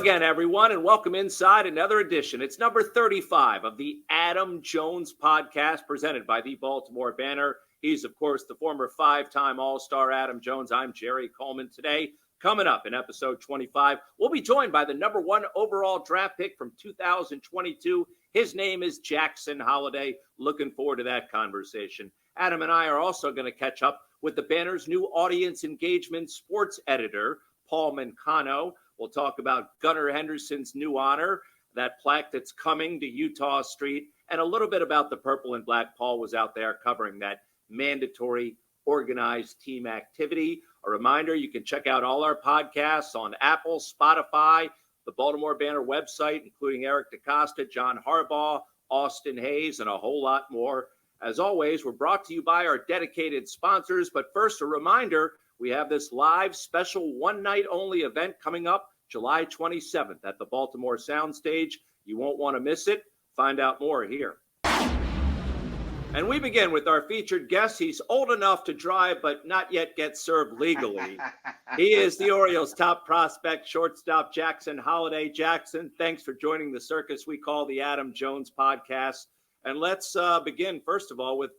again, everyone, and welcome inside another edition. It's number 35 of the Adam Jones podcast presented by the Baltimore Banner. He's, of course, the former five-time All-Star Adam Jones. I'm Jerry Coleman. Today, coming up in episode 25, we'll be joined by the number one overall draft pick from 2022. His name is Jackson Holliday. Looking forward to that conversation. Adam and I are also going to catch up with the Banner's new audience engagement sports editor, Paul Mancano. We'll talk about Gunnar Henderson's new honor, that plaque that's coming to Utah Street, and a little bit about the purple and black. Paul was out there covering that mandatory organized team activity. A reminder, you can check out all our podcasts on Apple, Spotify, the Baltimore Banner website, including Eric DeCosta, John Harbaugh, Austin Hayes, and a whole lot more. As always, we're brought to you by our dedicated sponsors. But first, a reminder, we have this live special one-night-only event coming up July 27th at the Baltimore Soundstage. You won't want to miss it. Find out more here. And we begin with our featured guest. He's old enough to drive, but not yet get served legally. He is the Orioles' top prospect, shortstop Jackson Holliday. Jackson, thanks for joining the circus we call the Adam Jones podcast. And let's begin, first of all, with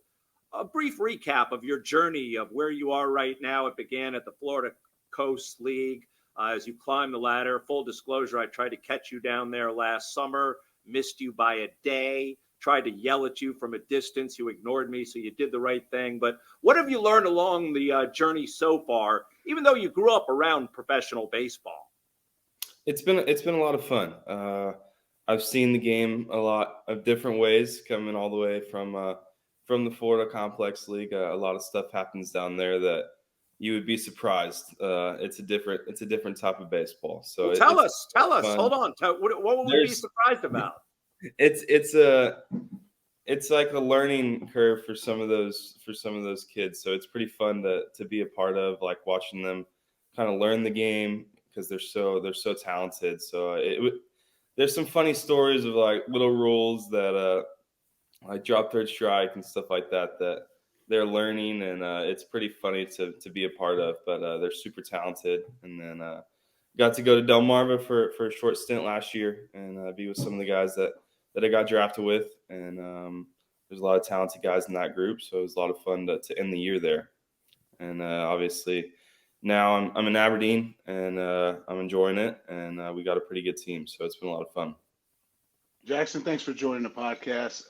a brief recap of your journey of where you are right now. It began at the Florida Coast League. As you climb the ladder, full disclosure, I tried to catch you down there last summer, missed you by a day, tried to yell at you from a distance. You ignored me, so you did the right thing. But what have you learned along the journey so far, even though you grew up around professional baseball? It's been a lot of fun. I've seen the game a lot of different ways, coming all the way from the Florida Complex League. A lot of stuff happens down there that you would be surprised. It's a different type of baseball. So well, tell us. Fun. Hold on. What would we be surprised about? It's like a learning curve for some of those kids. So it's pretty fun to be a part of, like watching them kind of learn the game because they're so talented. So there's some funny stories of like little rules that like drop third strike and stuff like that they're learning, and it's pretty funny to be a part of. But they're super talented. And then got to go to Delmarva for a short stint last year and be with some of the guys that I got drafted with. And there's a lot of talented guys in that group, so it was a lot of fun to end the year there. And obviously now I'm in Aberdeen, and I'm enjoying it, and we got a pretty good team, so it's been a lot of fun. Jackson, thanks for joining the podcast.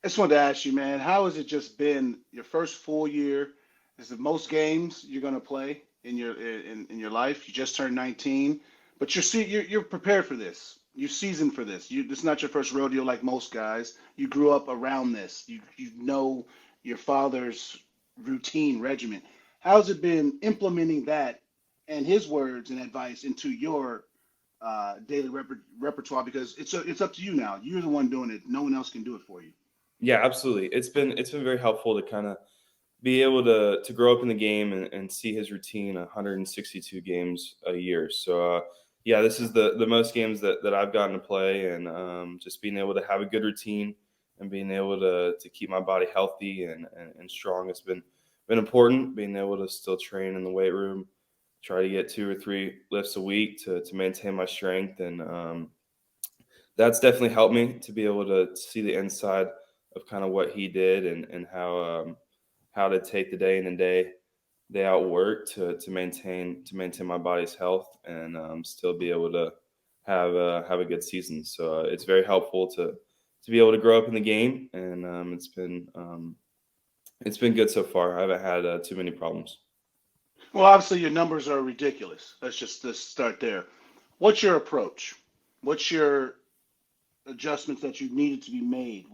I just wanted to ask you, man, how has it just been your first full year? Is it most games you're going to play in your life? You just turned 19, but you're prepared for this. You're seasoned for this. This is not your first rodeo like most guys. You grew up around this. You know your father's routine, regimen. How's it been implementing that and his words and advice into your daily repertoire? Because it's up to you now. You're the one doing it. No one else can do it for you. Yeah, absolutely. It's been very helpful to kind of be able to grow up in the game and see his routine 162 games a year. So yeah, this is the most games that I've gotten to play, and just being able to have a good routine and being able to keep my body healthy and strong has been important. Being able to still train in the weight room, try to get 2 or 3 lifts a week to maintain my strength, and that's definitely helped me to be able to see the inside of kind of what he did and how to take the day in and day out work to maintain my body's health and still be able to have a good season. So it's very helpful to be able to grow up in the game, and it's been good so far. I haven't had too many problems. Well, obviously your numbers are ridiculous. Let's start there. What's your approach? What's your adjustments that you needed to be made?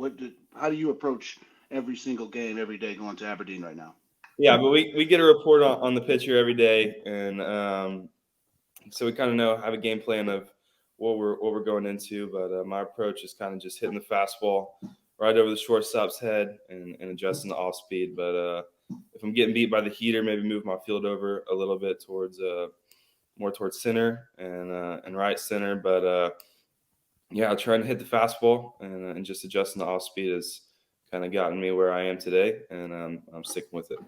How do you approach every single game, every day going to Aberdeen right now? Yeah, but we get a report on the pitcher every day, and so we kind of have a game plan of what we're going into. But my approach is kind of just hitting the fastball right over the shortstop's head and adjusting the off speed. But if I'm getting beat by the heater, maybe move my field over a little bit towards more towards center and right center. But yeah, trying to hit the fastball and just adjusting the off speed has kind of gotten me where I am today, and I'm sticking with it.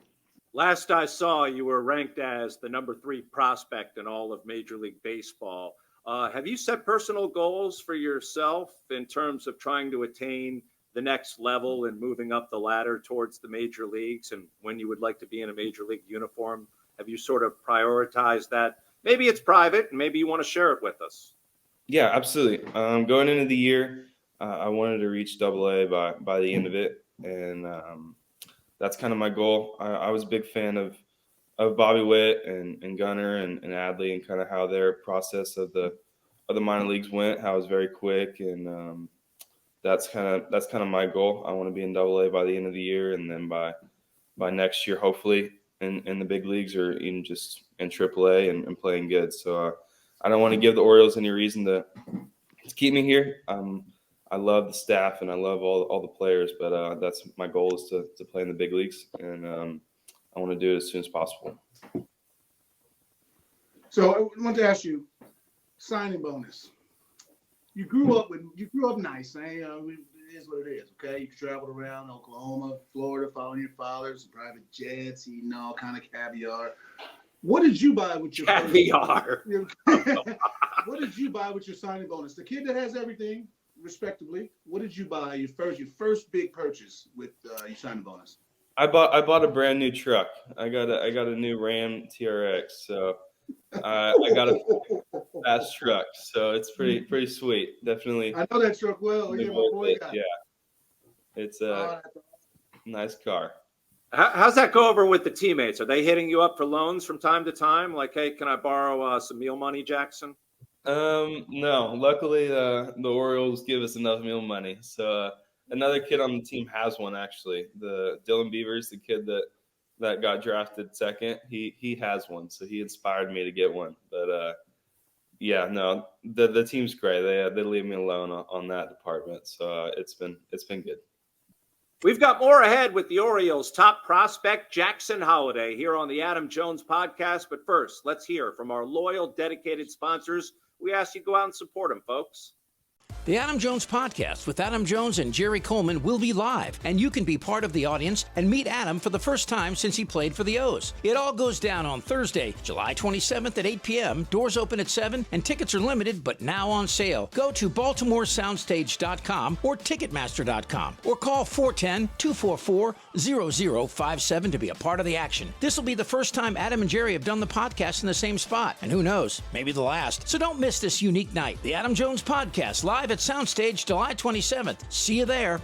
Last I saw, you were ranked as the number 3 prospect in all of Major League Baseball. Have you set personal goals for yourself in terms of trying to attain the next level and moving up the ladder towards the major leagues, and when you would like to be in a major league uniform? Have you sort of prioritized that? Maybe it's private and maybe you want to share it with us. Yeah, absolutely. Going into the year, I wanted to reach AA by the end of it, and that's kind of my goal. I was a big fan of Bobby Witt and Gunnar and Adley, and kind of how their process of the minor leagues went, how it was very quick, and that's kind of my goal. I want to be in AA by the end of the year, and then by next year, hopefully in the big leagues, or even just in AAA and playing good. So I don't want to give the Orioles any reason to keep me here. I love the staff and I love all the players, but that's my goal, is to play in the big leagues, and I want to do it as soon as possible. So I want to ask you, signing bonus. You grew up nice. It is what it is. Okay, you traveled around Oklahoma, Florida, following your fathers, private jets, eating all kind of caviar. What did you buy with your caviar? What did you buy with your signing bonus? The kid that has everything, respectively. What did you buy your first big purchase with your signing bonus? I bought a brand new truck. I got a new Ram TRX. So I got a fast truck. So it's pretty sweet. Definitely. I know that truck well. Yeah, my boy got it. Yeah, it's a nice car. How's that go over with the teammates? Are they hitting you up for loans from time to time? Like, hey, can I borrow some meal money, Jackson? No. Luckily, the Orioles give us enough meal money. So another kid on the team has one, actually. The Dylan Beavers, the kid that got drafted second, he has one. So he inspired me to get one. But yeah, no, the team's great. They leave me alone on that department. So it's been good. We've got more ahead with the Orioles' top prospect, Jackson Holliday, here on the Adam Jones podcast. But first, let's hear from our loyal, dedicated sponsors. We ask you to go out and support them, folks. The Adam Jones Podcast with Adam Jones and Jerry Coleman will be live, and you can be part of the audience and meet Adam for the first time since he played for the O's. It all goes down on Thursday, July 27th at 8 p.m. Doors open at 7, and tickets are limited, but now on sale. Go to BaltimoreSoundstage.com or Ticketmaster.com or call 410-244-0057 to be a part of the action. This will be the first time Adam and Jerry have done the podcast in the same spot, and who knows, maybe the last. So don't miss this unique night. The Adam Jones Podcast, live at Soundstage July 27th. See you there.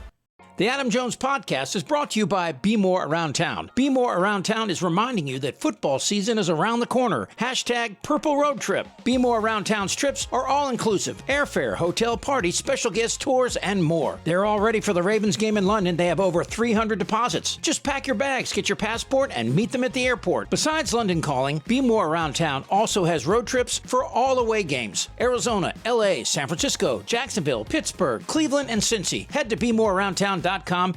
The Adam Jones Podcast is brought to you by Be More Around Town. Be More Around Town is reminding you that football season is around the corner. Hashtag Purple Road Trip. Be More Around Town's trips are all-inclusive. Airfare, hotel parties, special guest tours, and more. They're all ready for the Ravens game in London. They have over 300 deposits. Just pack your bags, get your passport, and meet them at the airport. Besides London calling, Be More Around Town also has road trips for all away games. Arizona, LA, San Francisco, Jacksonville, Pittsburgh, Cleveland, and Cincy. Head to BeMoreAroundTown.com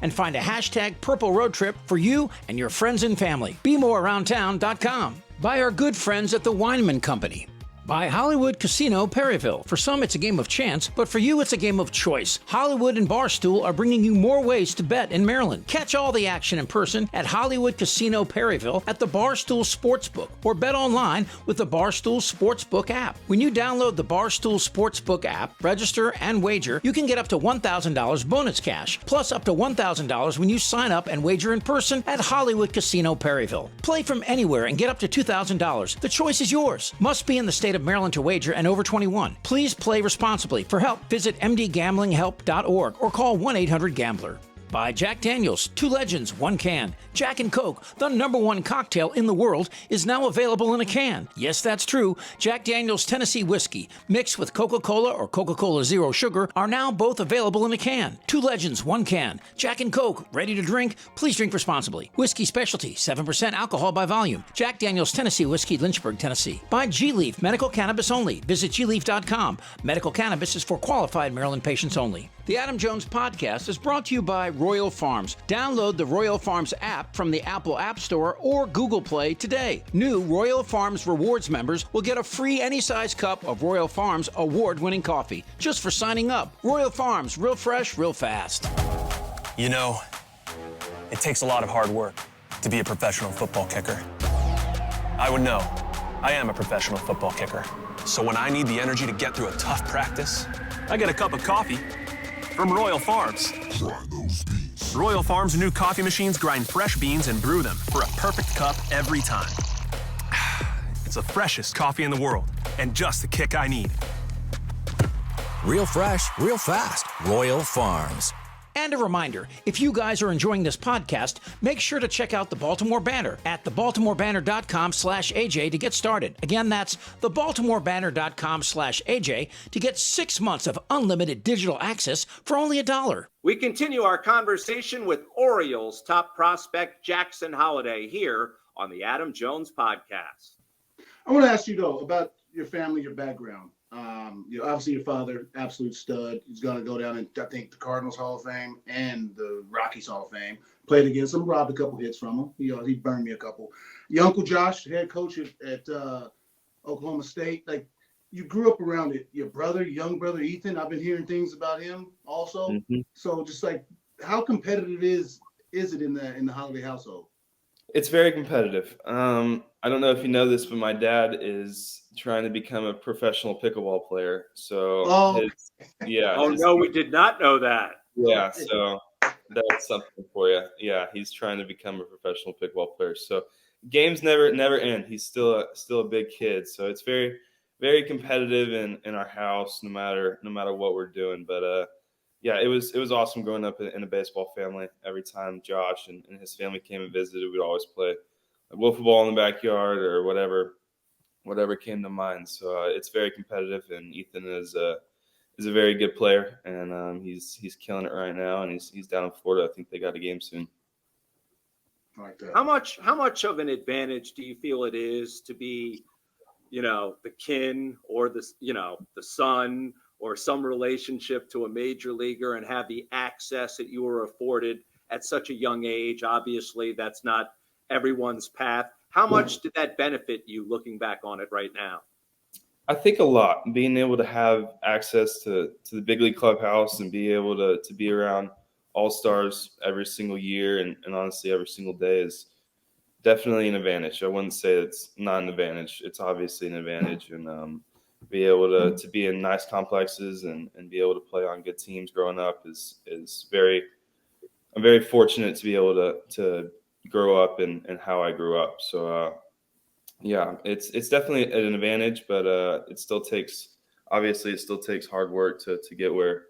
and find a hashtag Purple Road Trip for you and your friends and family. BeMoreAroundTown.com. By our good friends at the Weinman Company. By Hollywood Casino Perryville. For some, it's a game of chance, but for you, it's a game of choice. Hollywood and Barstool are bringing you more ways to bet in Maryland. Catch all the action in person at Hollywood Casino Perryville at the Barstool Sportsbook, or bet online with the Barstool Sportsbook app. When you download the Barstool Sportsbook app, register, and wager, you can get up to $1,000 bonus cash, plus up to $1,000 when you sign up and wager in person at Hollywood Casino Perryville. Play from anywhere and get up to $2,000. The choice is yours. Must be in the state of Maryland to wager and over 21. Please play responsibly. For help, visit mdgamblinghelp.org or call 1-800-GAMBLER. By Jack Daniel's, 2 legends, 1 can. Jack and Coke, the #1 cocktail in the world, is now available in a can. Yes, that's true. Jack Daniel's Tennessee Whiskey, mixed with Coca-Cola or Coca-Cola Zero Sugar, are now both available in a can. 2 legends, 1 can. Jack and Coke, ready to drink? Please drink responsibly. Whiskey Specialty, 7% alcohol by volume. Jack Daniel's Tennessee Whiskey, Lynchburg, Tennessee. By G-Leaf, medical cannabis only. Visit gleaf.com. Medical cannabis is for qualified Maryland patients only. The Adam Jones Podcast is brought to you by Royal Farms. Download the Royal Farms app from the Apple App Store or Google Play today. New Royal Farms Rewards members will get a free any-size cup of Royal Farms award-winning coffee just for signing up. Royal Farms, real fresh, real fast. You know, it takes a lot of hard work to be a professional football kicker. I would know. I am a professional football kicker. So when I need the energy to get through a tough practice, I get a cup of coffee from Royal Farms. Try those beats. Royal Farms' new coffee machines grind fresh beans and brew them for a perfect cup every time. It's the freshest coffee in the world, and just the kick I need. Real fresh, real fast. Royal Farms. And a reminder, if you guys are enjoying this podcast, make sure to check out the Baltimore Banner at thebaltimorebanner.com/AJ to get started. Again, that's thebaltimorebanner.com/AJ to get 6 months of unlimited digital access for only $1. We continue our conversation with Orioles top prospect Jackson Holliday here on the Adam Jones podcast. I want to ask you, though, about your family, your background. Obviously your father, absolute stud. He's going to go down in, I think, the Cardinals Hall of Fame and the Rockies Hall of Fame. Played against him, robbed a couple hits from him. He burned me a couple. Your uncle Josh, head coach at Oklahoma State. Like, you grew up around it. Your brother, young brother Ethan, I've been hearing things about him also. Mm-hmm. So just like, how competitive is it in the Holliday household? It's very competitive. I don't know if you know this, but my dad is trying to become a professional pickleball player. So, Oh, no, we did not know that. Yeah, so that's something for you. Yeah, he's trying to become a professional pickleball player. So games never end. He's still a big kid. So it's very, very competitive in our house, no matter what we're doing. But yeah, it was awesome growing up in a baseball family. Every time Josh and his family came and visited, we'd always play like wiffle ball in the backyard or whatever came to mind. So it's very competitive, and Ethan is a very good player, and he's killing it right now, and he's down in Florida. I think they got a game soon. Like that. How much of an advantage do you feel it is to be, the kin or the son or some relationship to a major leaguer and have the access that you were afforded at such a young age? Obviously, that's not everyone's path. How much did that benefit you looking back on it right now? I think a lot. Being able to have access to the big league clubhouse and be able to be around all-stars every single year and honestly every single day is definitely an advantage. I wouldn't say it's not an advantage. It's obviously an advantage. And be able to be in nice complexes and be able to play on good teams growing up is very – I'm very fortunate to be able to grow up in how I grew up. So, yeah, it's definitely an advantage, but it still takes hard work to get where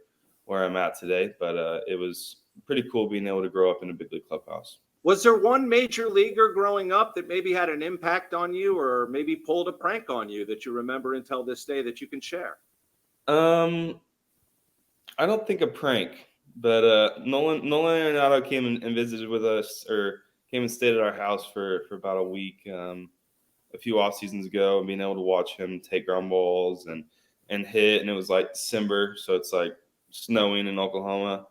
I'm at today. But it was pretty cool being able to grow up in a big league clubhouse. Was there one major leaguer growing up that maybe had an impact on you or maybe pulled a prank on you that you remember until this day that you can share? I don't think a prank, but Nolan Arenado came and visited with us, or came and stayed at our house for about a week a few off seasons ago, and being able to watch him take ground balls and hit, and it was like December, so it's like snowing in Oklahoma,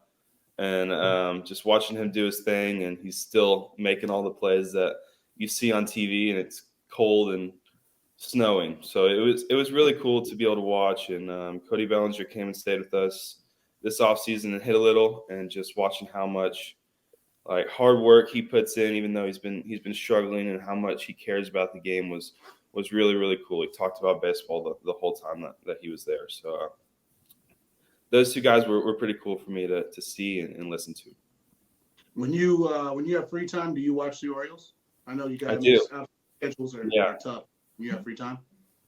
and just watching him do his thing, and he's still making all the plays that you see on TV, and it's cold and snowing. So it was really cool to be able to watch. And Cody Bellinger came and stayed with us this offseason and hit a little, and just watching how much like hard work he puts in, even though he's been struggling, and how much he cares about the game was really, really cool. He talked about baseball the whole time that he was there. So those two guys were pretty cool for me to see and listen to. When you have free time, do you watch the Orioles? I know you guys schedules are tough. You have free time?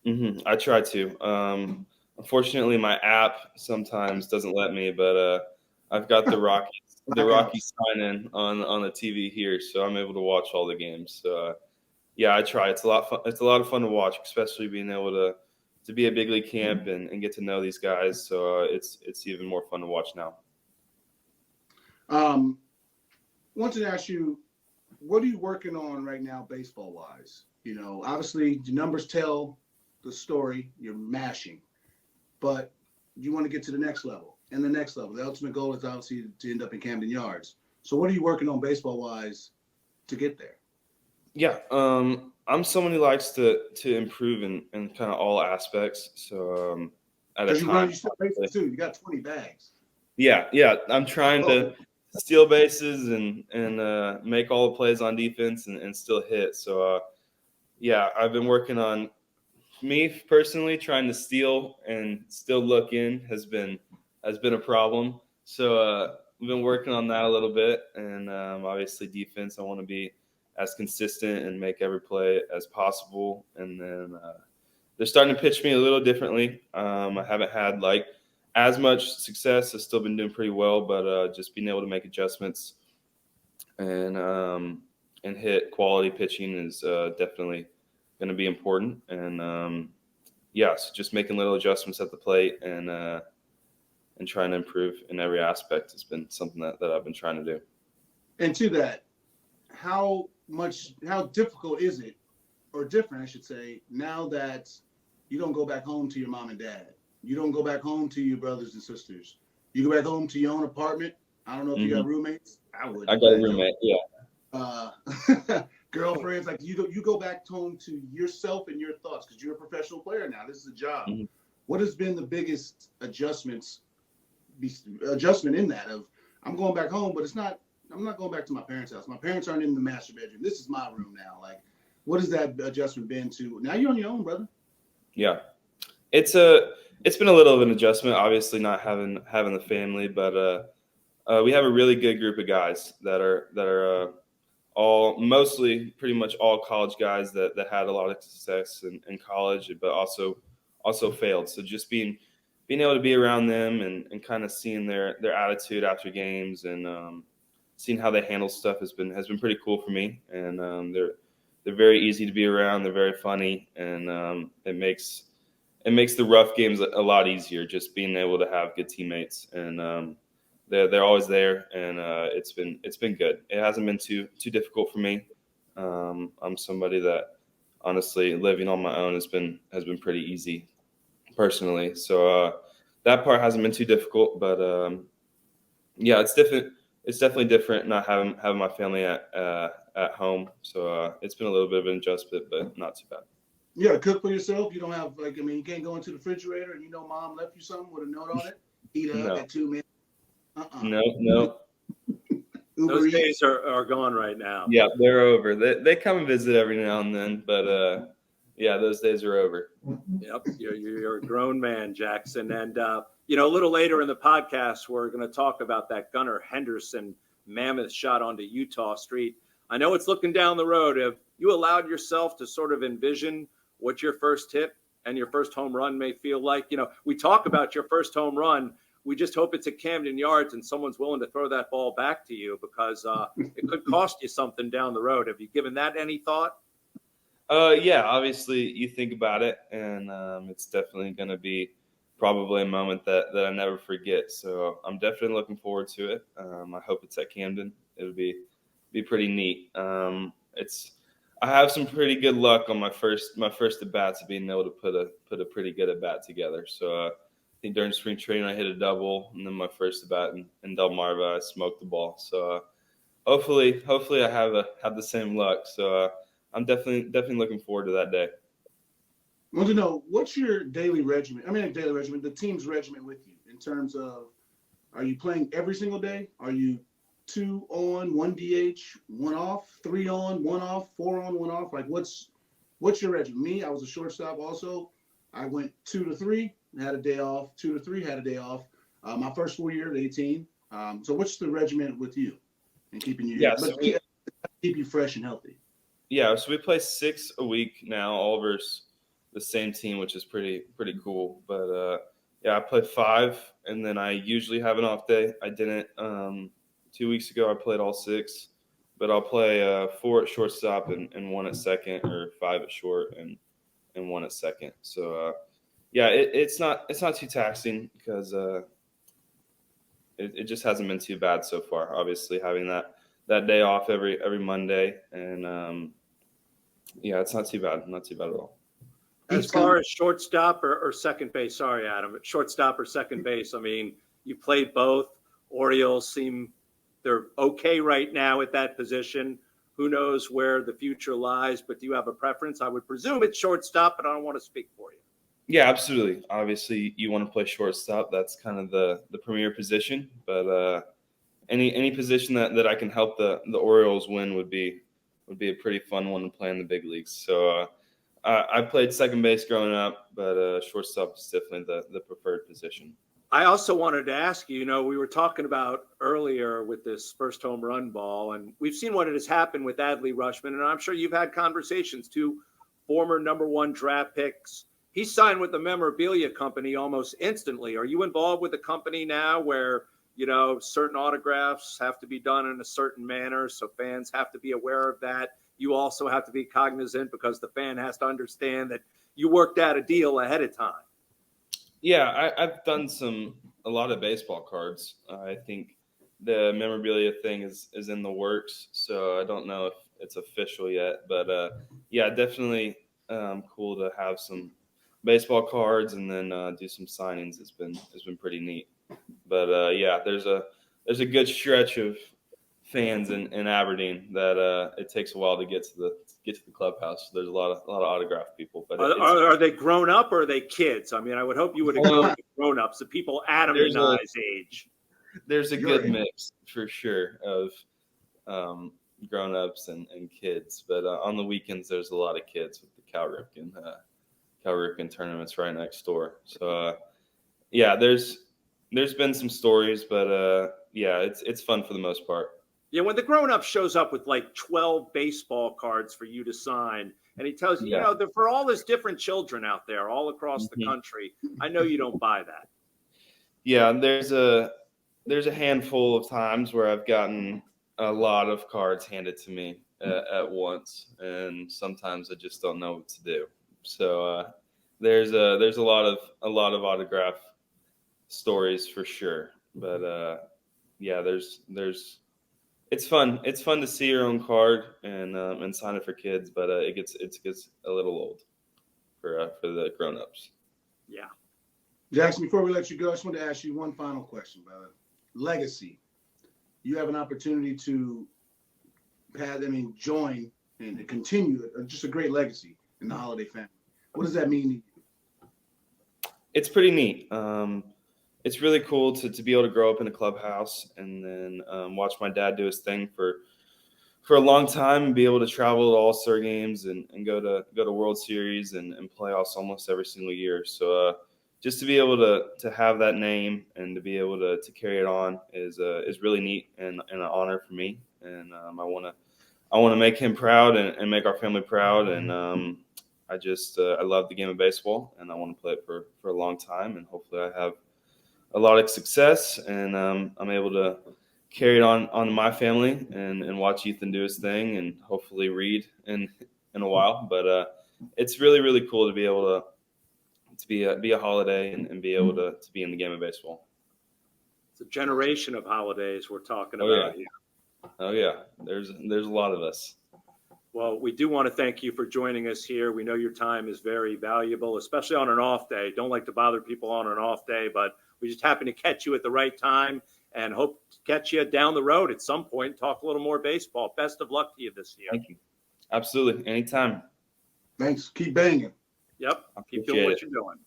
Mm-hmm. I try to. Unfortunately, my app sometimes doesn't let me, but I've got the Rockies sign in on the TV here, so I'm able to watch all the games. So yeah, I try. It's a lot of fun to watch, especially being able to be at big league camp and get to know these guys. So it's even more fun to watch now. Wanted to ask you, what are you working on right now, baseball wise? Obviously the numbers tell the story. You're mashing, but you want to get to the next level and the next level. The ultimate goal is obviously to end up in Camden Yards. So what are you working on baseball wise to get there? Yeah, I'm someone who likes to improve in kind of all aspects. So at a time, you still bases too. You got 20 bags. Yeah. I'm trying to steal bases and make all the plays on defense and still hit. So yeah, I've been working on me personally, trying to steal and still look in has been a problem. So we've been working on that a little bit, and obviously defense. I want to be as consistent and make every play as possible. And then they're starting to pitch me a little differently. I haven't had like as much success. I've still been doing pretty well, but just being able to make adjustments and hit quality pitching is definitely going to be important. And so just making little adjustments at the plate and trying to improve in every aspect has been something that I've been trying to do. And to that, how difficult is it, or different, I should say, now that you don't go back home to your mom and dad? You don't go back home to your brothers and sisters. You go back home to your own apartment. I don't know if you got roommates. I would. I got a roommate, yeah. Girlfriends, like you go back home to yourself and your thoughts, because you're a professional player now. This is a job. Mm-hmm. What has been the biggest adjustment in that of, I'm going back home, but I'm not going back to my parents' house. My parents aren't in the master bedroom. This is my room now. Like, what has that adjustment been to? Now you're on your own, brother. Yeah, it's been a little of an adjustment. Obviously, not having the family, but we have a really good group of guys that are all mostly pretty much all college guys that had a lot of success in college, but also failed. So just being able to be around them and kind of seeing their attitude after games and seeing how they handle stuff has been pretty cool for me. And they're very easy to be around. They're very funny, and it makes the rough games a lot easier. Just being able to have good teammates, and they're always there, and it's been good. It hasn't been too difficult for me. I'm somebody that honestly living on my own has been pretty easy personally. So that part hasn't been too difficult, but it's different. It's definitely different not having my family at home. So it's been a little bit of an adjustment, but not too bad. You gotta cook for yourself. You don't have you can't go into the refrigerator and mom left you something with a note on it. Eat up at 2 minutes. No. Those days are gone right now. Yeah, they're over. They come and visit every now and then, but those days are over. Yep, you're a grown man, Jackson. And a little later in the podcast, we're going to talk about that Gunnar Henderson mammoth shot onto Utah Street. I know it's looking down the road. Have you allowed yourself to sort of envision what your first hit and your first home run may feel like? We talk about your first home run. We just hope it's at Camden Yards and someone's willing to throw that ball back to you, because it could cost you something down the road. Have you given that any thought? Yeah, obviously you think about it, and it's definitely going to be probably a moment that I never forget. So I'm definitely looking forward to it. I hope it's at Camden. It would be pretty neat. I have some pretty good luck on my first at bats of being able to put a pretty good at bat together. So I think during spring training I hit a double, and then my first at bat in Delmarva I smoked the ball. So hopefully I have the same luck. So I'm definitely looking forward to that day. I want to know, what's your daily regimen? The team's regimen with you in terms of, are you playing every single day? Are you 2 on, 1 DH, 1 off, 3 on, 1 off, 4 on, 1 off? Like, what's your regimen? Me, I was a shortstop also. I went 2 to 3, had a day off, 2 to 3, had a day off. My first full year at 18. So what's the regimen with you and keeping you? Keep you fresh and healthy. Yeah, so we play 6 a week now, all versus the same team, which is pretty cool. But I play 5, and then I usually have an off day. I didn't 2 weeks ago. I played all 6, but I'll play 4 at shortstop and 1 at second, or 5 at short and 1 at second. So it's not too taxing, because it just hasn't been too bad so far. Obviously, having that day off every Monday, and it's not too bad at all. As far as shortstop or second base, sorry, Adam, shortstop or second base, I mean, you played both. Orioles seem they're okay right now at that position. Who knows where the future lies, but do you have a preference? I would presume it's shortstop, but I don't want to speak for you. Yeah, absolutely. Obviously, you want to play shortstop. That's kind of the premier position, but any position that I can help the Orioles win would be a pretty fun one to play in the big leagues. So I played second base growing up, but shortstop is definitely the preferred position. I also wanted to ask you, we were talking about earlier with this first home run ball, and we've seen what has happened with Adley Rutschman, and I'm sure you've had conversations, 2 former #1 draft picks. He signed with the memorabilia company almost instantly. Are you involved with the company now where, certain autographs have to be done in a certain manner, so fans have to be aware of that? You also have to be cognizant because the fan has to understand that you worked out a deal ahead of time. Yeah, I've done a lot of baseball cards. I think the memorabilia thing is in the works, so I don't know if it's official yet. But yeah, definitely cool to have some baseball cards and then do some signings. It's been pretty neat. But yeah, there's a good stretch of fans in Aberdeen that it takes a while to get to the clubhouse. There's a lot of autograph people. But are they grown up or are they kids? I mean, I would hope you would have gone with grown ups, the people Adam and I's age. There's a good mix for sure of grown ups and kids. But on the weekends, there's a lot of kids with the Cal Ripken tournaments right next door. So yeah, there's been some stories, but yeah, it's fun for the most part. Yeah, when the grown-up shows up with like 12 baseball cards for you to sign, and he tells you, they're for all his different children out there all across the country, I know you don't buy that. Yeah, there's a handful of times where I've gotten a lot of cards handed to me at once, and sometimes I just don't know what to do. So there's a lot of autograph stories for sure, but yeah, it's fun. It's fun to see your own card and sign it for kids, but it gets a little old for the grown-ups. Yeah. Jackson, before we let you go, I just want to ask you one final question, brother. Legacy. You have an opportunity to join and continue just a great legacy in the Holliday family. What does that mean to you? It's pretty neat. It's really cool to be able to grow up in a clubhouse and then watch my dad do his thing for a long time and be able to travel to All-Star games and go to World Series and playoffs almost every single year. So just to be able to have that name and to be able to carry it on is really neat and an honor for me. And I want to make him proud and make our family proud. And I love the game of baseball and I want to play it for a long time. And hopefully I have a lot of success and I'm able to carry it on my family and watch Ethan do his thing and hopefully read in a while. But it's really, really cool to be able to be a Holliday and be able to be in the game of baseball. It's a generation of Hollidays we're talking about here. Oh yeah, there's a lot of us. Well, we do want to thank you for joining us here. We know your time is very valuable, especially on an off day. Don't like to bother people on an off day, but we just happen to catch you at the right time and hope to catch you down the road at some point and talk a little more baseball. Best of luck to you this year. Thank you. Absolutely. Anytime. Thanks. Keep banging. Yep. Keep doing what you're doing.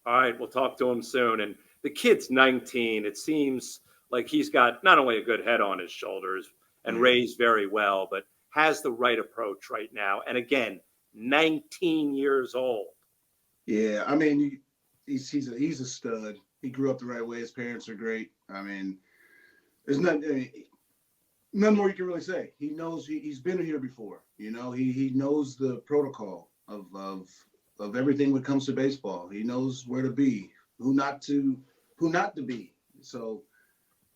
All right. We'll talk to him soon. And the kid's 19. It seems like he's got not only a good head on his shoulders and raised very well, but has the right approach right now. And again, 19 years old. Yeah. I mean, he's a stud. He grew up the right way. His parents are great. I mean, there's nothing more you can really say. He knows he's been here before. He knows the protocol of everything when it comes to baseball. He knows where to be, who not to be. So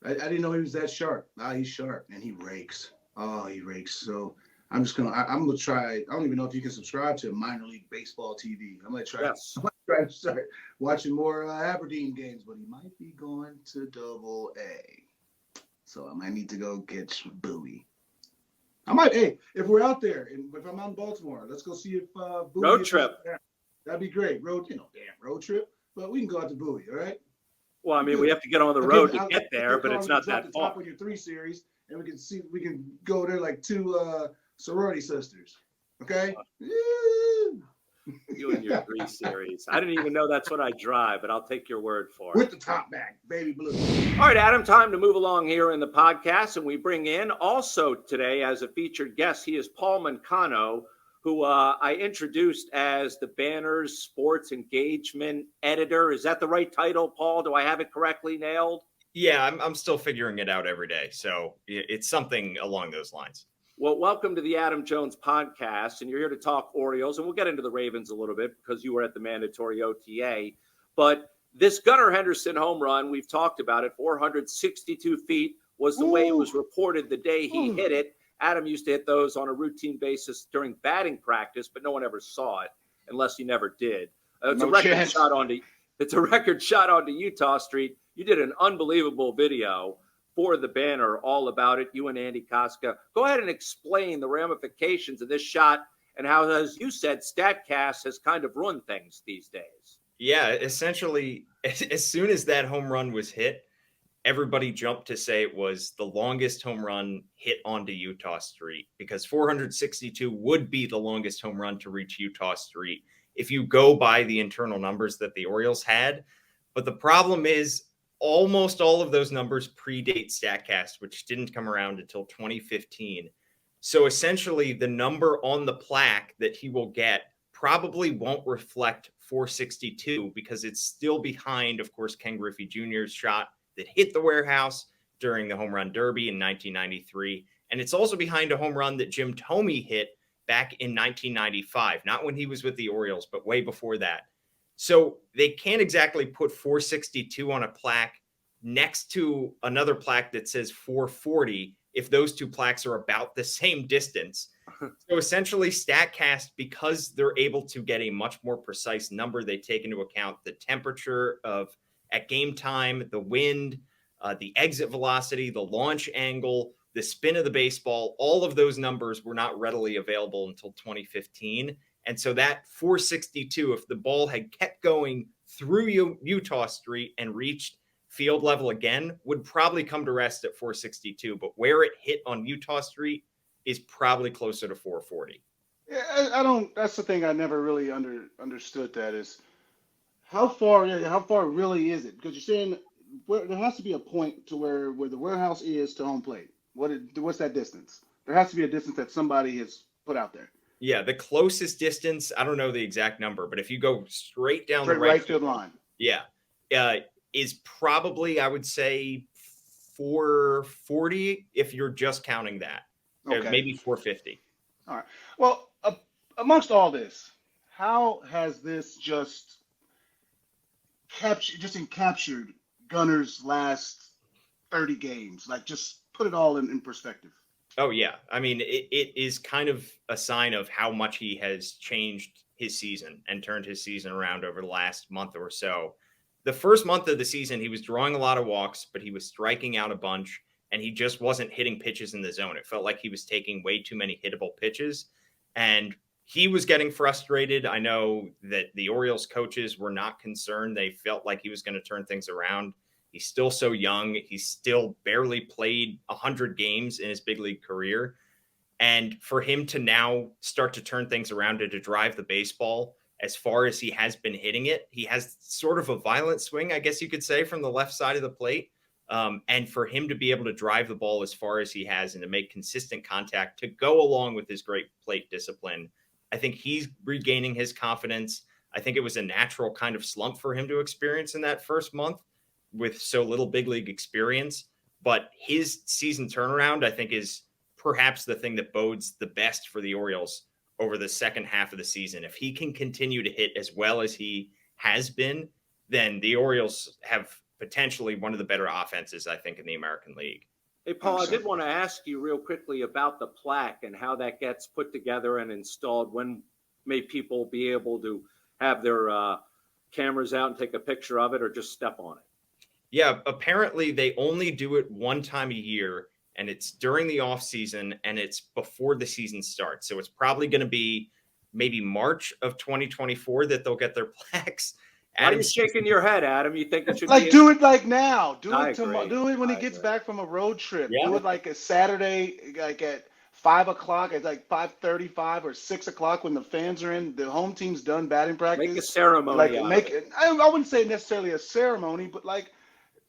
I didn't know he was that sharp. He's sharp and he rakes. Oh, he rakes. So I'm gonna try. I don't even know if you can subscribe to Minor League Baseball TV. I'm gonna try. Yes. I'm gonna try to start watching more Aberdeen games, but he might be going to Double-A. So I might need to go catch Bowie. Hey, if we're out there and if I'm out in Baltimore, let's go see if Bowie road trip. That'd be great. Road trip. But we can go out to Bowie, all right? Well, I mean, we have to get on the road to get there, but it's not that far. Top of your 3 series, and we can go there like 2 sorority sisters. Okay? You and your 3 series. I didn't even know that's what I drive, but I'll take your word for it. With the top back, baby blue. All right, Adam, time to move along here in the podcast. And we bring in also today as a featured guest, he is Paul Mancano, who I introduced as the Banner's sports engagement editor. Is that the right title, Paul? Do I have it correctly nailed? Yeah, I'm still figuring it out every day. So it's something along those lines. Well, welcome to the Adam Jones podcast, and you're here to talk Orioles, and we'll get into the Ravens a little bit because you were at the mandatory OTA. But this Gunnar Henderson home run, we've talked about it, 462 feet was the way it was reported the day he hit it. Adam used to hit those on a routine basis during batting practice, but no one ever saw it unless he never did. It's a record shot onto Utah Street. You did an unbelievable video for the Banner all about it, you and Andy Koska. Go ahead and explain the ramifications of this shot and how, as you said, StatCast has kind of ruined things these days. Yeah, essentially, as soon as that home run was hit, everybody jumped to say it was the longest home run hit onto Utah Street, because 462 would be the longest home run to reach Utah Street if you go by the internal numbers that the Orioles had. But the problem is almost all of those numbers predate StatCast, which didn't come around until 2015. So essentially, the number on the plaque that he will get probably won't reflect 462 because it's still behind, of course, Ken Griffey Jr.'s shot that hit the warehouse during the Home Run Derby in 1993. And it's also behind a home run that Jim Thome hit back in 1995, not when he was with the Orioles, but way before that. So they can't exactly put 462 on a plaque next to another plaque that says 440 if those two plaques are about the same distance. So essentially, StatCast, because they're able to get a much more precise number, they take into account the temperature of at game time, the wind, the exit velocity, the launch angle, the spin of the baseball. All of those numbers were not readily available until 2015. And so that 462, if the ball had kept going through Utah Street and reached field level again, would probably come to rest at 462. But where it hit on Utah Street is probably closer to 440. Yeah, I don't. That's the thing I never really understood. That is, how far really is it? Because you're saying there has to be a point to where the warehouse is to home plate. What's that distance? There has to be a distance that somebody has put out there. Yeah, the closest distance, I don't know the exact number, but if you go straight down the right field line. Yeah. Is probably, I would say, 440 if you're just counting that. Okay. Maybe 450. All right. Well, amongst all this, how has this just captured Gunnar's last 30 games? Like, just put it all in perspective. Oh, yeah. I mean, it is kind of a sign of how much he has changed his season and turned his season around over the last month or so. The first month of the season, he was drawing a lot of walks, but he was striking out a bunch, and he just wasn't hitting pitches in the zone. It felt like he was taking way too many hittable pitches, and he was getting frustrated. I know that the Orioles coaches were not concerned. They felt like he was going to turn things around. He's still so young. He's still barely played 100 games in his big league career. And for him to now start to turn things around and to drive the baseball as far as he has been hitting it, he has sort of a violent swing, I guess you could say, from the left side of the plate. And for him to be able to drive the ball as far as he has and to make consistent contact to go along with his great plate discipline, I think he's regaining his confidence. I think it was a natural kind of slump for him to experience in that first month with so little big league experience. But his season turnaround, I think, is perhaps the thing that bodes the best for the Orioles over the second half of the season. If he can continue to hit as well as he has been, then the Orioles have potentially one of the better offenses, I think, in the American League. Hey, Paul, I did want to ask you real quickly about the plaque and how that gets put together and installed. When may people be able to have their cameras out and take a picture of it or just step on it? Yeah, apparently they only do it one time a year, and it's during the off season and it's before the season starts. So it's probably going to be maybe March of 2024 that they'll get their plaques. Why are you shaking your head, Adam? You think it should like be do it like now? Do I it tomorrow. agree. Do it when he I gets agree. back from a road trip. Yeah. Do it like a Saturday, like at 5 o'clock. It's like 5:35 or 6 o'clock when the fans are in. The home team's done batting practice. Make a ceremony. Like out make of it. it. I wouldn't say necessarily a ceremony, but like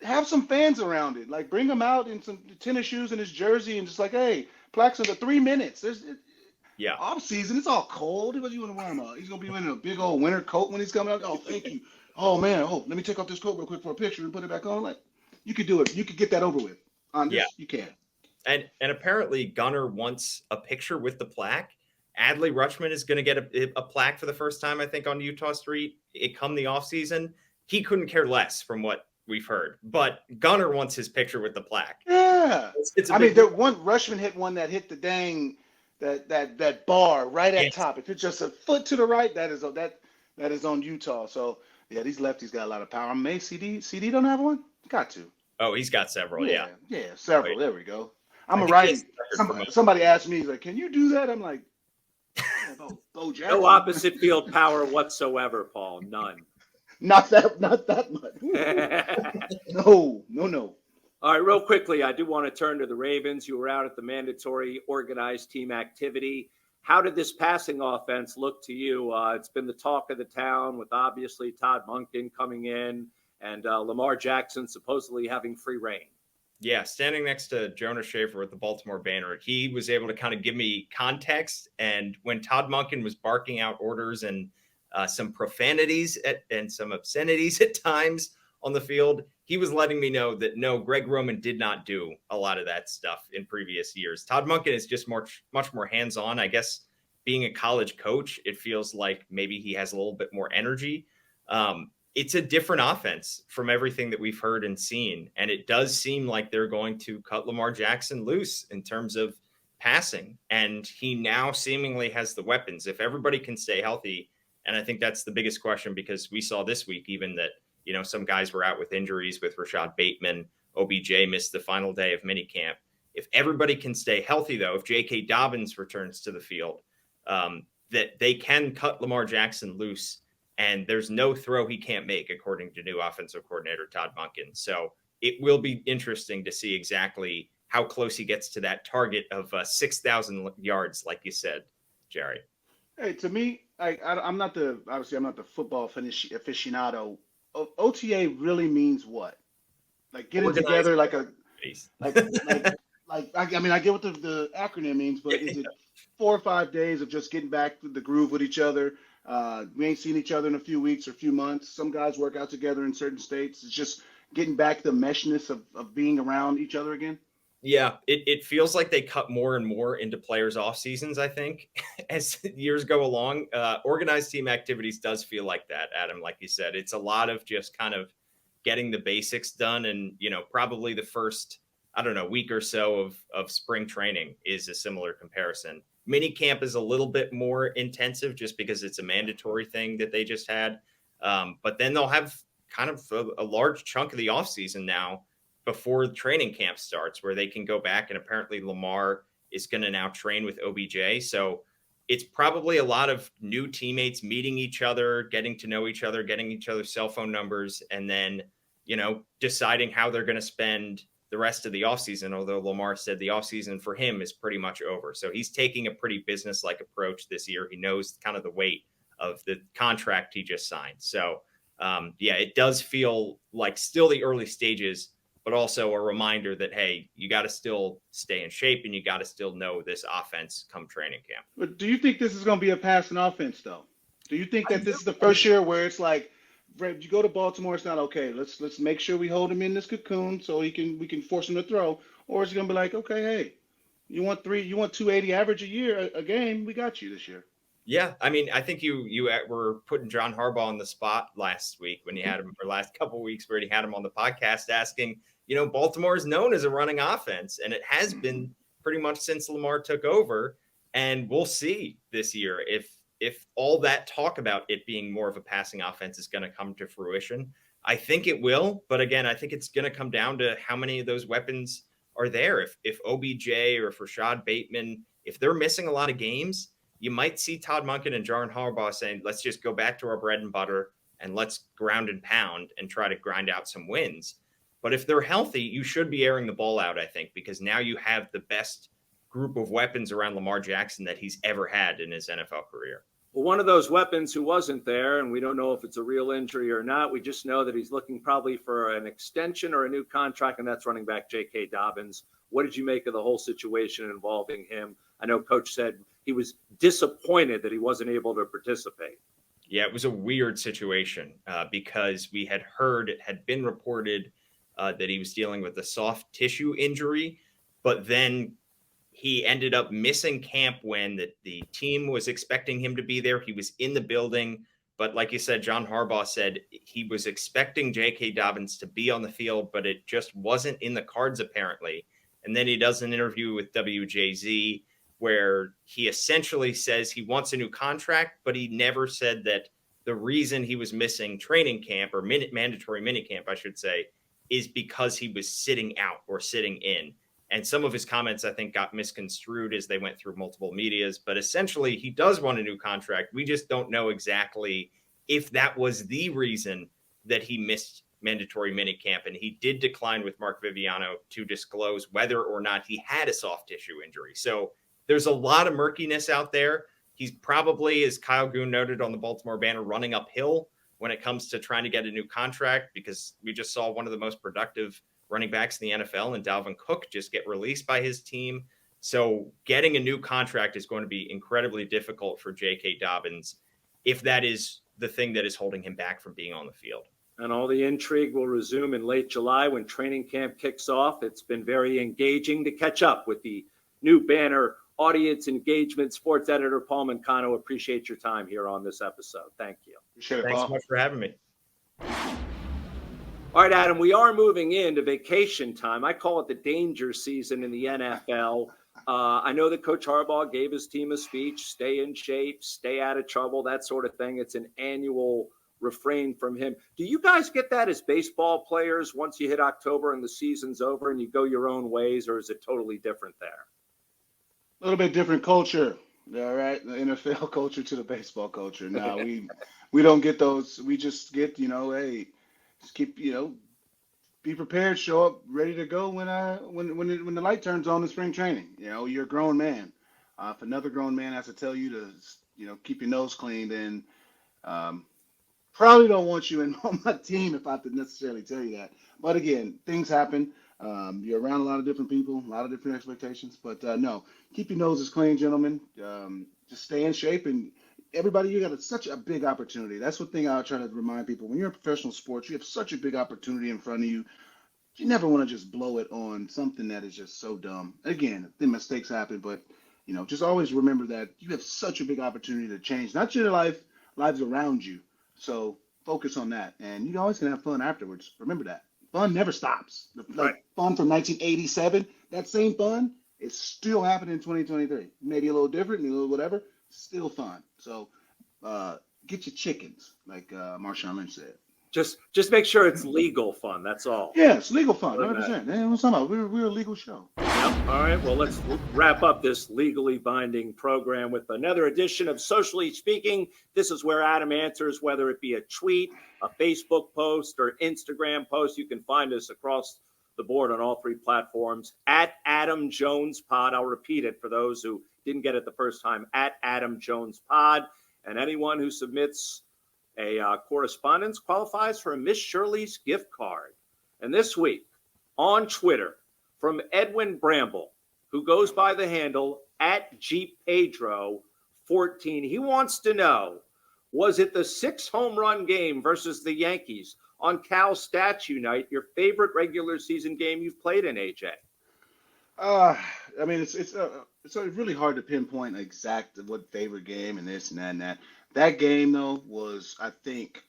have some fans around it. Like bring him out in some tennis shoes and his jersey and just like, hey, plaques under 3 minutes. Yeah. Off season, it's all cold. What do you want to wear him out? He's gonna be wearing a big old winter coat when he's coming out. Oh, thank you. Oh man. Oh, let me take off this coat real quick for a picture and put it back on. Like, you could do it. You could get that over with. On this, Yeah. you can. And apparently Gunnar wants a picture with the plaque. Adley Rutschman is going to get a plaque for the first time, I think, on Utah Street. It come the offseason. He couldn't care less from what we've heard. But Gunnar wants his picture with the plaque. Yeah. It's I mean, the one Rushman hit one that hit the dang that bar right at top. If it's just a foot to the right, that is on Utah. So yeah, these lefties got a lot of power. May CD don't have one? Got to. Oh, he's got several. Yeah, several. Right. There we go. I'm a righty. Somebody asked me, he's like, "Can you do that?" I'm like, Bo Jackson. No opposite field power whatsoever, Paul. None. Not that much. No. All right, real quickly, I do want to turn to the Ravens. You were out at the mandatory organized team activity. How did this passing offense look to you? It's been the talk of the town with obviously Todd Monken coming in and Lamar Jackson supposedly having free reign. Yeah, standing next to Jonas Schaefer at the Baltimore Banner, he was able to kind of give me context. And when Todd Monken was barking out orders and some profanities and some obscenities at times on the field, he was letting me know that no, Greg Roman did not do a lot of that stuff in previous years. Todd Monken is just much more hands-on. I guess being a college coach, it feels like maybe he has a little bit more energy. It's a different offense from everything that we've heard and seen. And it does seem like they're going to cut Lamar Jackson loose in terms of passing. And he now seemingly has the weapons. If everybody can stay healthy, and I think that's the biggest question, because we saw this week even that, you know, some guys were out with injuries with Rashad Bateman. OBJ missed the final day of minicamp. If everybody can stay healthy, though, if J.K. Dobbins returns to the field, that they can cut Lamar Jackson loose, and there's no throw he can't make, according to new offensive coordinator Todd Monken. So it will be interesting to see exactly how close he gets to that target of 6,000 yards, like you said, Jerry. Hey, to me, I'm not the football aficionado. OTA really means what? Like getting together like a I mean, I get what the acronym means, but is it 4 or 5 days of just getting back to the groove with each other? We ain't seen each other in a few weeks or a few months. Some guys work out together in certain states. It's just getting back the meshness of being around each other again. Yeah, it feels like they cut more and more into players' off seasons, I think, as years go along. Organized team activities does feel like that, Adam, like you said. It's a lot of just kind of getting the basics done. And, you know, probably the first, I don't know, week or so of spring training is a similar comparison. Mini camp is a little bit more intensive just because it's a mandatory thing that they just had. But then they'll have kind of a large chunk of the offseason now before the training camp starts, where they can go back, and apparently Lamar is going to now train with OBJ. So it's probably a lot of new teammates meeting each other, getting to know each other, getting each other's cell phone numbers, and then, you know, deciding how they're going to spend the rest of the offseason, although Lamar said the offseason for him is pretty much over. So he's taking a pretty business-like approach this year. He knows kind of the weight of the contract he just signed. So, yeah, it does feel like still the early stages, but also a reminder that, hey, you got to still stay in shape and you got to still know this offense come training camp. But do you think this is going to be a passing offense, though? Do you think that this is the first year where it's like, you go to Baltimore, it's not okay. Let's make sure we hold him in this cocoon so we can force him to throw, or is it gonna be like, okay, hey, you want 280 average a year a game? We got you this year. Yeah, I mean, I think you were putting John Harbaugh on the spot last week when you had him, or last couple of weeks where he had him on the podcast asking, you know, Baltimore is known as a running offense, and it has been pretty much since Lamar took over, and we'll see this year if all that talk about it being more of a passing offense is going to come to fruition. I think it will, but again, I think it's going to come down to how many of those weapons are there. If OBJ or if Rashad Bateman, if they're missing a lot of games, you might see Todd Monken and John Harbaugh saying, let's just go back to our bread and butter and let's ground and pound and try to grind out some wins. But if they're healthy, you should be airing the ball out, I think, because now you have the best group of weapons around Lamar Jackson that he's ever had in his NFL career. Well, one of those weapons who wasn't there, and we don't know if it's a real injury or not, we just know that he's looking probably for an extension or a new contract, and that's running back J.K. Dobbins. What did you make of the whole situation involving him? I know Coach said he was disappointed that he wasn't able to participate. Yeah, it was a weird situation because we had heard, it had been reported that he was dealing with a soft tissue injury, but then he ended up missing camp when the team was expecting him to be there. He was in the building, but like you said, John Harbaugh said he was expecting J.K. Dobbins to be on the field, but it just wasn't in the cards apparently. And then he does an interview with WJZ where he essentially says he wants a new contract, but he never said that the reason he was missing training camp or mandatory minicamp, I should say, is because he was sitting out or sitting in. And some of his comments, I think, got misconstrued as they went through multiple medias. But essentially, he does want a new contract. We just don't know exactly if that was the reason that he missed mandatory minicamp. And he did decline with Mark Viviano to disclose whether or not he had a soft tissue injury. So there's a lot of murkiness out there. He's probably, as Kyle Goon noted on the Baltimore Banner, running uphill when it comes to trying to get a new contract, because we just saw one of the most productive running backs in the NFL and Dalvin Cook just get released by his team. So getting a new contract is going to be incredibly difficult for J.K. Dobbins if that is the thing that is holding him back from being on the field. And all the intrigue will resume in late July when training camp kicks off. It's been very engaging to catch up with the new Banner audience engagement sports editor, Paul Mancano. Appreciate your time here on this episode. Thank you. Appreciate it, Thanks Paul. so much for having me. All right, Adam, we are moving into vacation time. I call it the danger season in the NFL. I know that Coach Harbaugh gave his team a speech, stay in shape, stay out of trouble, that sort of thing. It's an annual refrain from him. Do you guys get that as baseball players once you hit October and the season's over and you go your own ways, or is it totally different there? A little bit different culture. All right. The NFL culture to the baseball culture. Now we don't get those. We just get, hey, just keep, be prepared, show up ready to go when the light turns on in spring training. You're a grown man. If another grown man has to tell you to, keep your nose clean, then probably don't want you on my team if I have to necessarily tell you that. But again, things happen. You're around a lot of different people, a lot of different expectations. But no, keep your noses clean, gentlemen. Just stay in shape. And everybody, you got such a big opportunity. That's one thing I try to remind people. When you're in professional sports, you have such a big opportunity in front of you. You never want to just blow it on something that is just so dumb. Again, the mistakes happen, but just always remember that you have such a big opportunity to change, not your lives around you. So focus on that, and you always can have fun afterwards. Remember that. Fun never stops. Right. Fun from 1987, that same fun is still happening in 2023. Maybe a little different, a little whatever, still fun. So get your chickens, like Marshawn Lynch said. Just make sure it's legal fun. That's all. Yeah, it's legal fun, 100%. Man, what's about? We're a legal show. Yep. All right. Well, let's wrap up this legally binding program with another edition of Socially Speaking. This is where Adam answers, whether it be a tweet, a Facebook post, or Instagram post. You can find us across the board on all three platforms at Adam Jones Pod. I'll repeat it for those who didn't get it the first time, at Adam Jones Pod. And anyone who submits a correspondence qualifies for a Miss Shirley's gift card. And this week on Twitter, from Edwin Bramble, who goes by the handle at GPedro14, he wants to know, was it the 6 home run game versus the Yankees on Cal Statue Night your favorite regular season game you've played in, AJ? I mean, it's really hard to pinpoint exact what favorite game and this and that and that. That game, though, was, I think,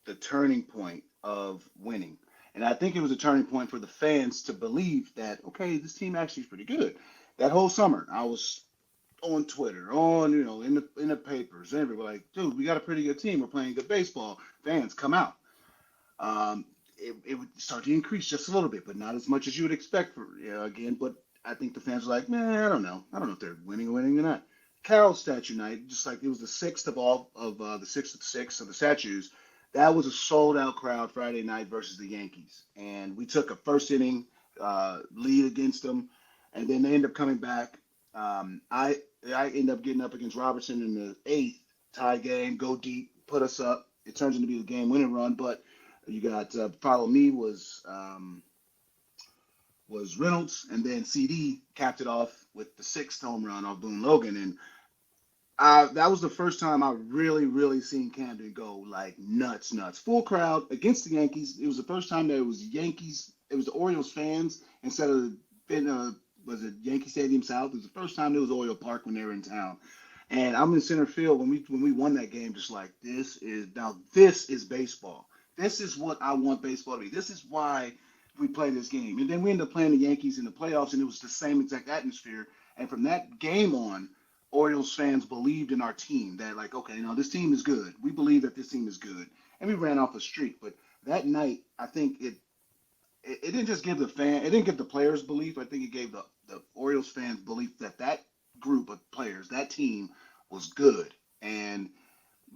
the turning point of winning. And I think it was a turning point for the fans to believe that, okay, this team actually is pretty good. That whole summer, I was on Twitter, in the papers, and everybody like, dude, we got a pretty good team. We're playing good baseball. Fans, come out. It would start to increase just a little bit, but not as much as you would expect again. But I think the fans were like, man, I don't know if they're winning or not. Cal Statue Night, just like it was the 6th of the 6th of 6 of the statues, that was a sold-out crowd Friday night versus the Yankees. And we took a first inning lead against them, and then they ended up coming back. I ended up getting up against Robertson in the 8th, tie game, go deep, put us up. It turns into be the game-winning run, but you got follow me was was Reynolds, and then CD capped it off with the 6th home run off Boone Logan. And that was the first time I really seen Camden go like nuts. Full crowd against the Yankees. It was the first time that it was the Orioles fans instead of was it Yankee Stadium South? It was the first time it was Oriole Park when they were in town. And I'm in center field when we won that game, just like this is baseball. This is what I want baseball to be. This is why we play this game. And then we ended up playing the Yankees in the playoffs, and it was the same exact atmosphere. And from that game on, Orioles fans believed in our team that, like, okay, this team is good. We believe that this team is good. And we ran off a streak. But that night, I think it didn't just give it didn't give the players belief. I think it gave the Orioles fans belief that group of players, that team was good. And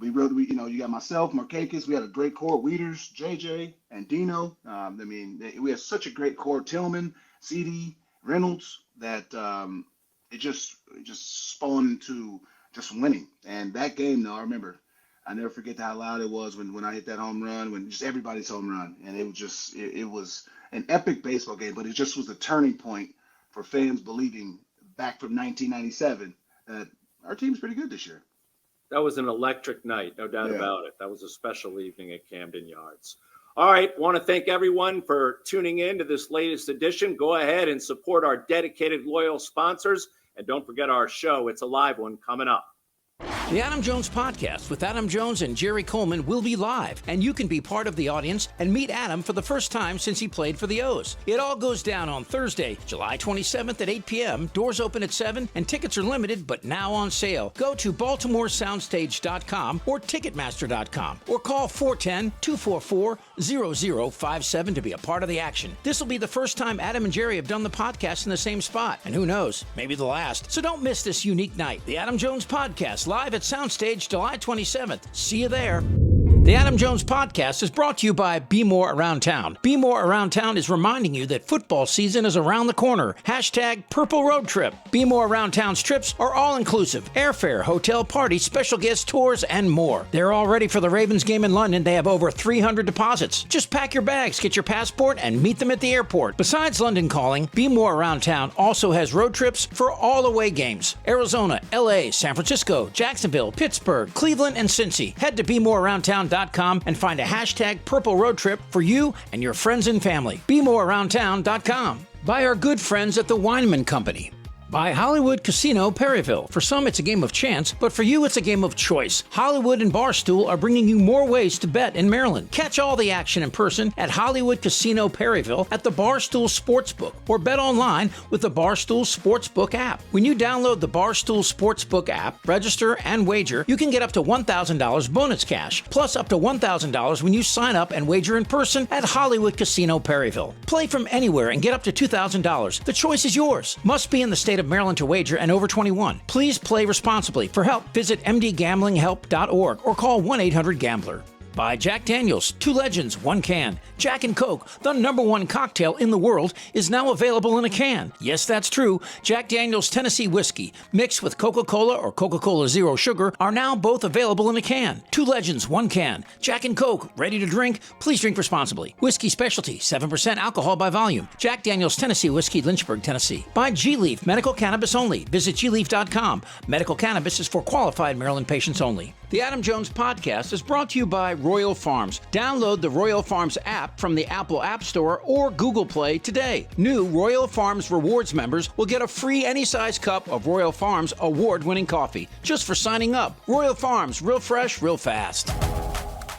you got myself, Markakis, we had a great core, Wieters, JJ, and Dino. We had such a great core, Tillman, CD, Reynolds, that it just spawned into just winning. And that game, though, I never forget how loud it was when I hit that home run, when just everybody's home run. And it was an epic baseball game, but it just was a turning point for fans believing back from 1997 that our team's pretty good this year. That was an electric night, no doubt about it. That was a special evening at Camden Yards. All right, want to thank everyone for tuning in to this latest edition. Go ahead and support our dedicated, loyal sponsors. And don't forget our show. It's a live one coming up. The Adam Jones Podcast with Adam Jones and Jerry Coleman will be live, and you can be part of the audience and meet Adam for the first time since he played for the O's. It all goes down on Thursday, July 27th at 8 p.m. Doors open at 7, and tickets are limited, but now on sale. Go to BaltimoreSoundstage.com or Ticketmaster.com or call 410-244-0057 to be a part of the action. This will be the first time Adam and Jerry have done the podcast in the same spot, and who knows, maybe the last. So don't miss this unique night. The Adam Jones Podcast, live at Soundstage July 27th. See you there. The Adam Jones Podcast is brought to you by Be More Around Town. Be More Around Town is reminding you that football season is around the corner. Hashtag Purple Road Trip. Be More Around Town's trips are all-inclusive. Airfare, hotel, parties, special guest tours, and more. They're all ready for the Ravens game in London. They have over 300 deposits. Just pack your bags, get your passport, and meet them at the airport. Besides London calling, Be More Around Town also has road trips for all away games. Arizona, LA, San Francisco, Jacksonville, Pittsburgh, Cleveland, and Cincy. Head to BeMoreAroundTown.com and find a hashtag Purple Road Trip for you and your friends and family. BeMoreAroundTown.com. By our good friends at the Weinman Company. By Hollywood Casino Perryville. For some, it's a game of chance, but for you, it's a game of choice. Hollywood and Barstool are bringing you more ways to bet in Maryland. Catch all the action in person at Hollywood Casino Perryville at the Barstool Sportsbook, or bet online with the Barstool Sportsbook app. When you download the Barstool Sportsbook app, register, and wager, you can get up to $1,000 bonus cash, plus up to $1,000 when you sign up and wager in person at Hollywood Casino Perryville. Play from anywhere and get up to $2,000. The choice is yours. Must be in the state of Maryland to wager and over 21. Please play responsibly. For help, visit mdgamblinghelp.org or call 1-800-GAMBLER. By Jack Daniel's, 2 legends, 1 can. Jack and Coke, the #1 cocktail in the world, is now available in a can. Yes, that's true. Jack Daniel's Tennessee Whiskey, mixed with Coca-Cola or Coca-Cola Zero Sugar, are now both available in a can. 2 legends, 1 can. Jack and Coke, ready to drink? Please drink responsibly. Whiskey Specialty, 7% alcohol by volume. Jack Daniel's Tennessee Whiskey, Lynchburg, Tennessee. By G-Leaf, medical cannabis only. Visit gleaf.com. Medical cannabis is for qualified Maryland patients only. The Adam Jones Podcast is brought to you by Royal Farms. Download the Royal Farms app from the Apple App Store or Google Play today. New Royal Farms Rewards members will get a free any-size cup of Royal Farms award-winning coffee just for signing up. Royal Farms, real fresh, real fast.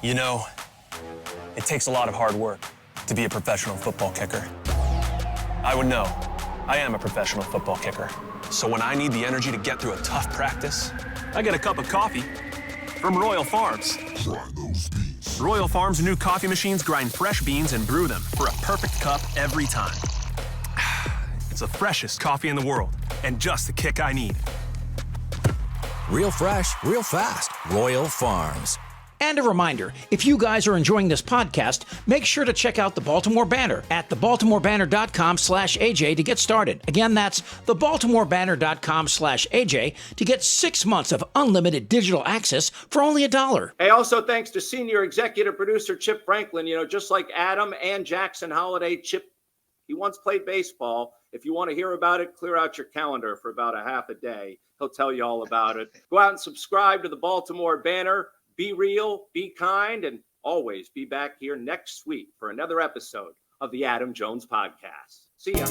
You know, it takes a lot of hard work to be a professional football kicker. I would know. I am a professional football kicker. So when I need the energy to get through a tough practice, I get a cup of coffee from Royal Farms. Try those beans. Royal Farms' new coffee machines grind fresh beans and brew them for a perfect cup every time. It's the freshest coffee in the world, and just the kick I need. Real fresh, real fast. Royal Farms. And a reminder, if you guys are enjoying this podcast, make sure to check out the Baltimore Banner at thebaltimorebanner.com/AJ to get started. Again, that's thebaltimorebanner.com/AJ to get 6 months of unlimited digital access for only $1. Hey, also thanks to senior executive producer Chip Franklin. You know, just like Adam and Jackson Holliday, Chip, He once played baseball. If you want to hear about it, clear out your calendar for about a half a day. He'll tell you all about it. Go out and subscribe to the Baltimore Banner. Be real, be kind, and always be back here next week for another episode of the Adam Jones Podcast. See ya.